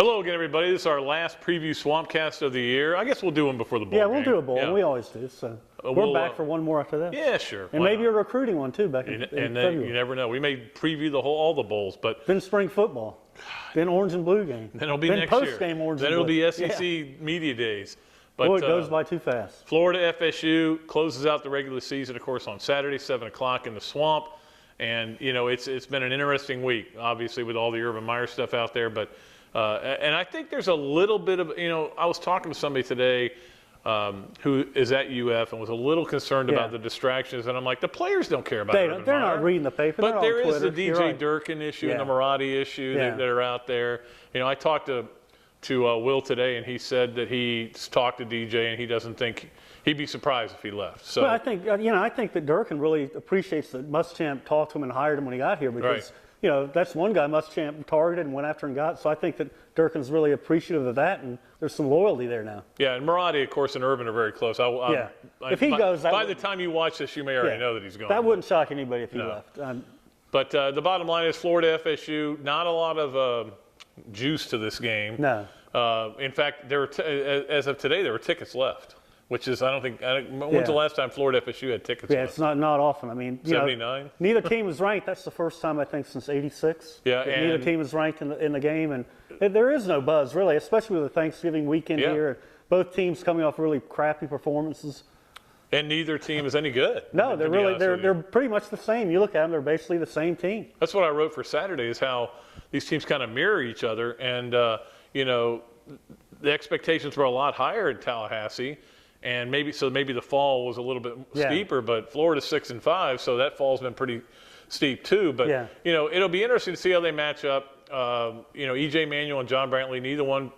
Hello again, everybody. This is our last preview Swampcast of the year. I guess we'll do one before the bowl Yeah, we'll game. do a bowl. Yeah. We always do. So we're back for one more after that. Yeah, sure. And maybe a recruiting one too back in February. You never know. We may preview all the bowls, but then spring football, then orange and blue game. Then it'll be then next post year. Game orange then and blue. it'll be SEC media days. But boy, it goes by too fast. Florida FSU closes out the regular season, of course, on Saturday, 7 o'clock in the Swamp. And you know, it's been an interesting week, obviously, with all the Urban Meyer stuff out there, but. And I think there's a little bit of, I was talking to somebody today who is at UF and was a little concerned about the distractions. And I'm like, the players don't care about it. They're not reading the paper. But there is the Twitter. DJ Durkin issue and the Maradi issue that are out there. I talked to Will today, and he said that he's talked to DJ and he doesn't think he'd be surprised if he left. So well, I think that Durkin really appreciates that Muschamp talked to him and hired him when he got here because. Right. That's one guy Muschamp targeted and went after and got. So I think that Durkin's really appreciative of that, and there's some loyalty there now. Yeah, and Maradi, of course, and Urban are very close. If he goes, by the time you watch this, you may already know that he's gone. That wouldn't shock anybody if he left. But the bottom line is Florida FSU, not a lot of juice to this game. No. In fact, as of today, there were tickets left. Which is, when's the last time Florida FSU had tickets? Yeah, it's not often. I mean, 79. Neither team was ranked. That's the first time I think since '86. Yeah, and neither team was ranked in the game, and there is no buzz really, especially with the Thanksgiving weekend here. Both teams coming off really crappy performances. And neither team is any good. No, they're pretty much the same. You look at them, they're basically the same team. That's what I wrote for Saturday, is how these teams kind of mirror each other, and the expectations were a lot higher in Tallahassee. And maybe the fall was a little bit steeper, but Florida's 6-5, so that fall's been pretty steep too. But it'll be interesting to see how they match up. EJ Manuel and John Brantley, neither one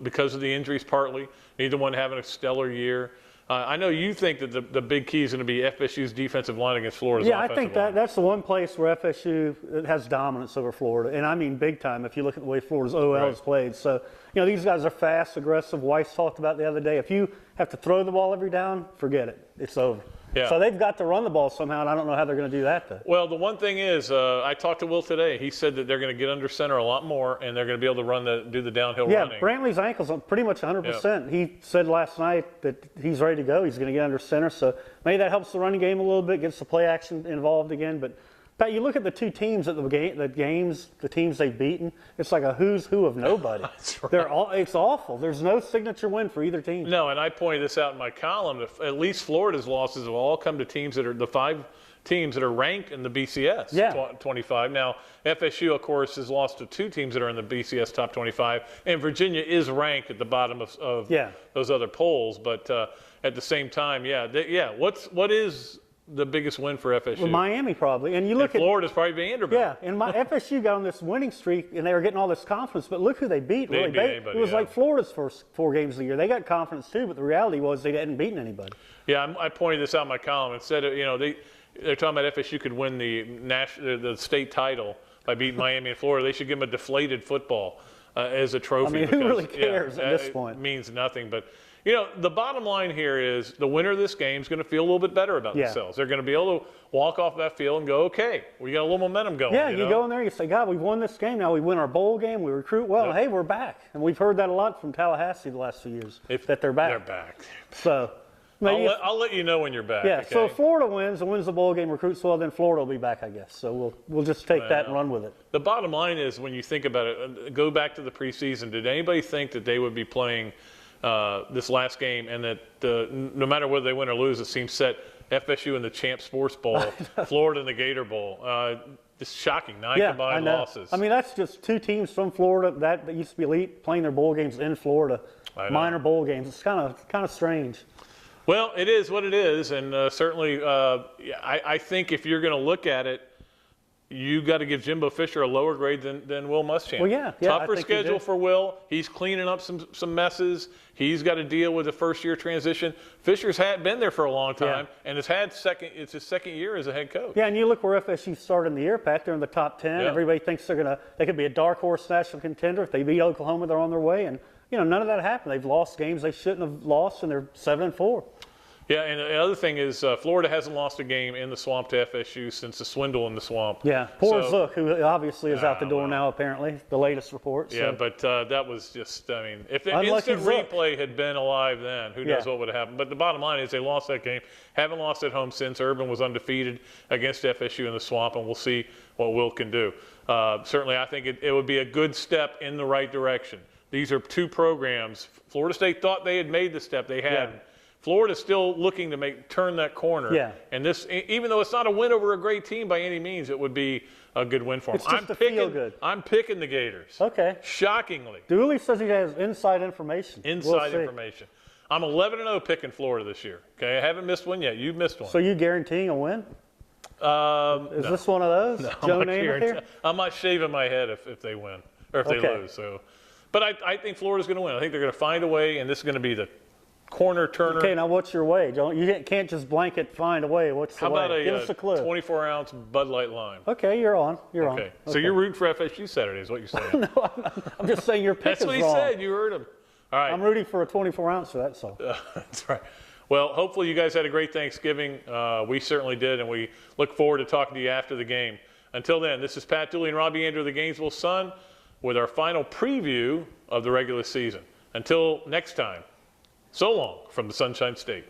because of the injuries partly, neither one having a stellar year. I know you think that the big key is going to be FSU's defensive line against Florida's offensive line. I think that's the one place where FSU has dominance over Florida, and I mean big time if you look at the way Florida's OL has played. So, these guys are fast, aggressive. Weiss talked about the other day. If you have to throw the ball every down, forget it. It's over. Yeah. So they've got to run the ball somehow, and I don't know how they're going to do that, though. Well, the one thing is, I talked to Will today. He said that they're going to get under center a lot more, and they're going to be able to do the downhill running. Yeah, Brantley's ankle's pretty much 100%. He said last night that he's ready to go. He's going to get under center, so maybe that helps the running game a little bit, gets the play action involved again. But Pat, you look at the two teams at the teams they've beaten. It's like a who's who of nobody. That's right. It's awful. There's no signature win for either team. No, and I pointed this out in my column. At least Florida's losses have all come to teams that are the 5 teams that are ranked in the BCS 25. Now, FSU, of course, has lost to 2 teams that are in the BCS top 25, and Virginia is ranked at the bottom of those other polls. But at the same time, what is the biggest win for FSU? Well, Miami probably. And you look at Florida's probably Vanderbilt. Yeah, and FSU got on this winning streak, and they were getting all this confidence. But look who they beat. They really, beat anybody, it was like Florida's first 4 games of the year. They got confidence too, but the reality was they hadn't beaten anybody. Yeah, I pointed this out in my column. Instead of they're talking about FSU could win the state title by beating Miami and Florida. They should give them a deflated football as a trophy. I mean, who really cares at this point? It means nothing, but. The bottom line here is the winner of this game is going to feel a little bit better about themselves. They're going to be able to walk off that field and go, okay, we got a little momentum going. Yeah, you go in there, you say, God, we've won this game. Now we win our bowl game. We recruit well. Hey, we're back. And we've heard that a lot from Tallahassee the last few years, that they're back. They're back. So I'll let you know when you're back. Yeah, okay? so if Florida wins the bowl game, recruits well, then Florida will be back, I guess. So we'll just take that and run with it. The bottom line is, when you think about it, go back to the preseason. Did anybody think that they would be playing this last game, and that no matter whether they win or lose, it seems set FSU in the Champ Sports Bowl, Florida in the Gator Bowl. It's shocking, 9 combined losses. I mean, that's just 2 teams from Florida that used to be elite playing their bowl games in Florida, minor bowl games. It's kind of strange. Well, it is what it is, and certainly I think if you're going to look at it, you got to give Jimbo Fisher a lower grade than Will Muschamp. Well, Tougher schedule for Will. He's cleaning up some messes. He's got to deal with a first-year transition. Fisher's been there for a long time, and it's his second year as a head coach. Yeah, and you look where FSU started in the year, Pat. They're in the top 10. Yeah. Everybody thinks they could be a dark horse national contender. If they beat Oklahoma, they're on their way. And none of that happened. They've lost games they shouldn't have lost, and they're 7-4. Yeah, and the other thing is Florida hasn't lost a game in the Swamp to FSU since the swindle in the Swamp. Yeah, poor Zook, who obviously is out the door now, apparently, the latest report. Yeah, so. but that was just, I mean, if the Unlucky instant Zook. replay had been alive then, who knows what would have happened. But the bottom line is they lost that game, haven't lost at home since. Urban was undefeated against FSU in the Swamp, and we'll see what Will can do. Certainly, I think it would be a good step in the right direction. These are two programs. Florida State thought they had made the step. They hadn't. Yeah. Florida's still looking to turn that corner. Yeah. And this, even though it's not a win over a great team by any means, it would be a good win for them. It's just feel good. I'm picking the Gators. Okay. Shockingly. Dooley says he has inside information. Inside information. I'm 11-0 picking Florida this year. Okay, I haven't missed one yet. You've missed one. So you guaranteeing a win? Is this one of those? No, Joe Namath here? I'm not shaving my head if they win or if they lose. So, but I think Florida's going to win. I think they're going to find a way, and this is going to be the corner turner. Okay, now what's your way? You can't just blanket find a way. What's the way? How about Give us a clue. 24-ounce Bud Light Lime? Okay, you're on. You're okay. on. So you're rooting for FSU Saturday is what you're saying. No, I'm just saying your pick That's is what he wrong. said. You heard him. All right. I'm rooting for a 24-ounce, so that's all. That's right. Well, hopefully you guys had a great Thanksgiving. We certainly did, and we look forward to talking to you after the game. Until then, this is Pat Dooley and Robbie Andrew of the Gainesville Sun with our final preview of the regular season. Until next time, so long from the Sunshine State.